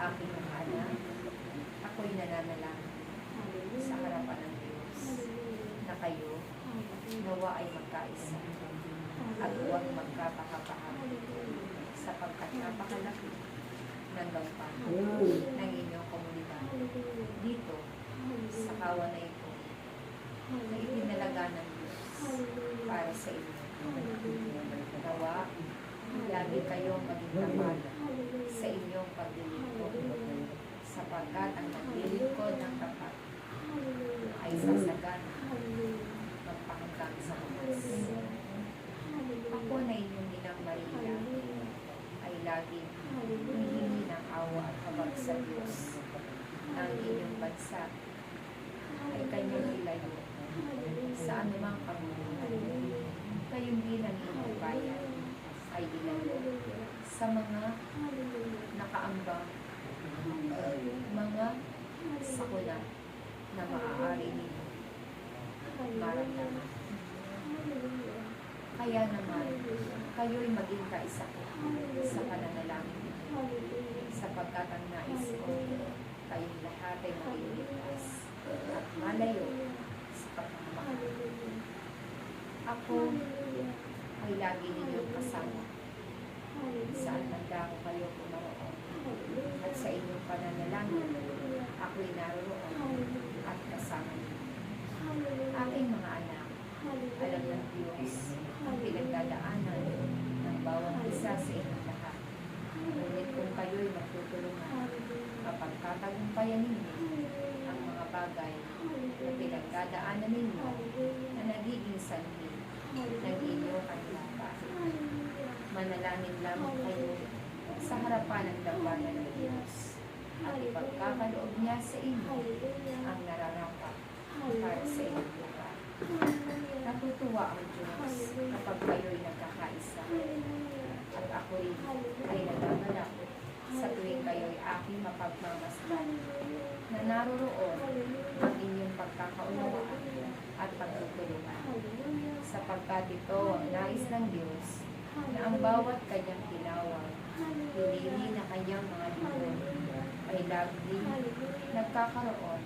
Aking mga anak, ako'y nananalangin sa harapan ng Diyos na kayo nawa ay magkaisa at huwag magkapakapahan sapagkat napakalaki ng gampanan ng inyong komunidad dito sa kawan na ito na itinalaga ng Diyos para sa inyo. Nawa, lagi kayong maging tapat sa inyong paglilingkod sapagkat ang naglilingkod ng tapat ay sasagana magpahanggang sa wakas. Ako na inyong Inang Maria ay laging humihingi ng awa at habag sa Diyos na ang inyong bansa ay kanyang ilayo sa anumang pangunguna. Kayong bilang inyong bayan ay ilayo sa mga nakaambang mga sakuna na maaari ninyo maramdaman. Kaya naman, kayo'y maging kaisa sa pananalangin ninyo sapagkat ang nais ko kayong lahat ay maliligtas at malayo sa pagmamahal. Ako ay lagi ninyong kasama saan handa ko kayo pumaroon at sa inyong pananalangin ako'y naroon at kasama ninyo. Aking mga anak, alam ng Diyos ang pinagdadaanan ng bawat isa sa inyong lahat. Ngunit kung kayo'y magtutulungan, kapag katagumpayan ninyo ang mga bagay na pinagdadaanan ninyo na nagiging sanhi ng inyong kanilapaan. Manalangin lamang kayo sa harapan ng dambana ng Diyos at ipagkakaloob niya sa inyo ang nararapat para sa inyong lahat. Natutuwa ang Diyos kapag kayo'y nagkakaisa at ako'y ay nagagalak sa tuwing kayo'y aking mapagmamasdan na naroroon ang inyong pagkakaunawaan at pagtutulungan sapagkat ito ang nais ng Diyos na ang bawat kanyang tinawag, pinili na kanyang mga lingkod ay laging nagkakaroon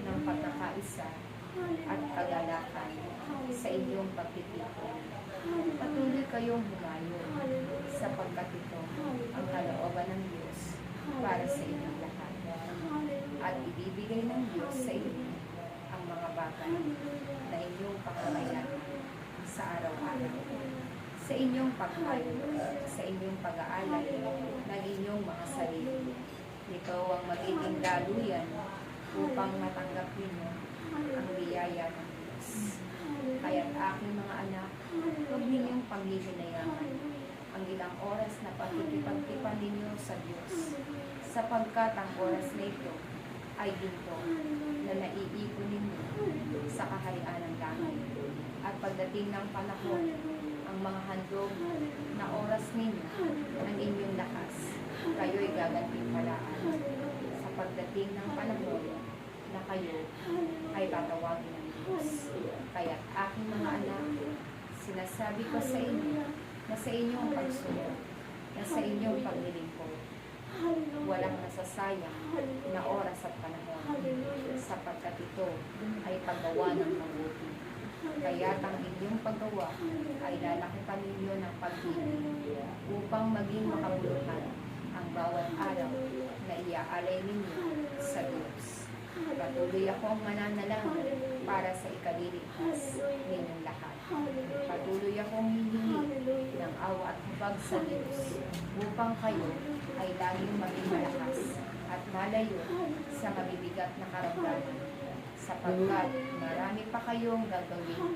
ng pagkakaisa at kagalakan sa inyong pagtitipon. Patuloy kayong humayo sapagkat ito ang kalooban ng Diyos para sa inyong lahat. At ibibigay ng Diyos sa inyo ang mga bagay na inyong pangangailangan sa araw-araw. Sa inyong paghayo, sa inyong pag-aalay ng inyong mga sarili. Ito ang magiging daluyan upang matanggap ninyo ang biyaya ng Diyos. Kaya't aking mga anak, huwag ninyong panghihinayangan ang ilang oras na pagkikipagtipan ninyo sa Diyos, sapagkat ang oras na ito ay ginto na naiipon ninyo sa kaharian ng langit. At pagdating ng panahon, ang mga handog na oras ninyo ng inyong lakas, kayo'y gagantimpalaan sa pagdating ng panahon na kayo ay tatawagin ng Diyos. Kaya't aking mga anak, sinasabi ko sa inyo na sa inyong pagsunod, na sa inyong paglilingkod, walang nasasayang na oras at panahon sapagkat ito ay paggawa ng mabuti. Kaya't ang inyong paggawa ay lalakipan ninyo ng pag-ibig upang maging makabuluhan ang bawat araw na iaalay ninyo sa Diyos. Patuloy akong mananalangin para sa ikaliligtas ninyong lahat. Patuloy akong hihingi ng awa at habag sa Diyos upang kayo ay laging maging malakas at malayo sa mabibigat na karamdaman sapagkat marami pa kayong gagawin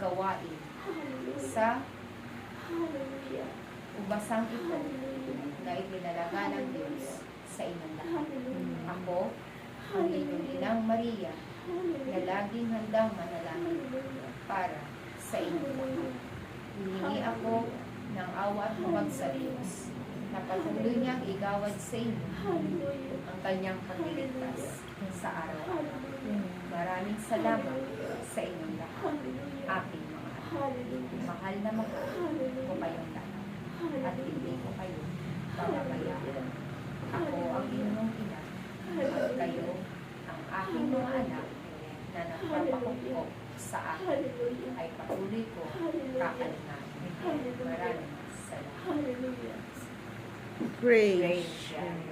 gawain sa ubasang ito na itinalaga ng Diyos sa inyong lahat. Ako, ang inyong Inang Maria, na laging handang manalangin para sa inyong lahat. Hihingi ako ng awa at habag sa Diyos na patuloy niyang igawad sa inyo ang kanyang pagliligtas sa araw-araw. Maraming salamat sa inyong lahat, aking mga anak. Mahal na mahal ko kayong lahat at hindi ko kayo pababayaan. Ako ang aking mga anak na nagpapakupkop sa akin ay patuloy ko kakalinahin. Maraming salamat. Praise. Praise God.